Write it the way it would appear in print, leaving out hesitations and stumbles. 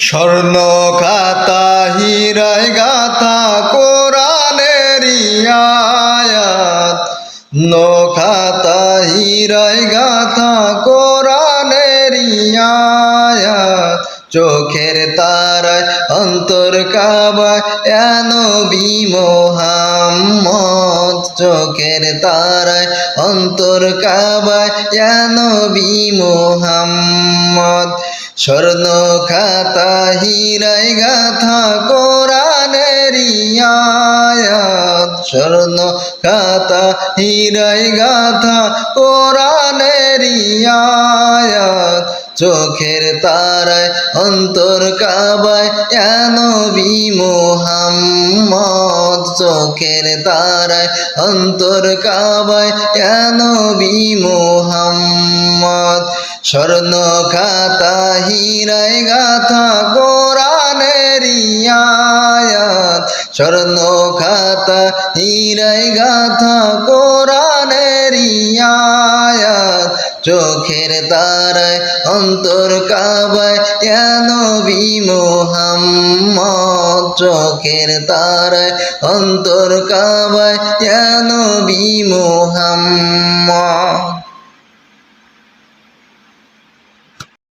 স্বর্ণ খাতা হীরায় গাথা কোরআনের আয়াত, খাতা হীরায় গাথা কোরআনের আয়াত। চোখের তারায় অন্তর কাবায় ইয়া নবী মুহাম্মদ, চোখের তারায় অন্তর কাবায় ইয়া নবী মুহাম্মদ। স্বর্ণ খাতা হীরায় গাথা কোরআনের আয়াত, স্বর্ণ খাতা হীরায় গাথা কোরআনের আয়াত। চোখের তারায় অন্তর কাবায় ইয়া নবী মুহাম্মদ, চোখের তারায় অন্তর কাবায় ইয়া নবী মুহাম্মদ। স্বর্ণ খাতা হীরায় গাথা কোরআনের আয়াত, স্বর্ণ খাতা হীরায় গাথা কোরআনের আয়াত। চোখের তারায় অন্তর কাবায় ইয়া নবী মুহাম্মদ, চোখের তারায় অন্তর কাবায় ইয়া নবী মুহাম্মদ।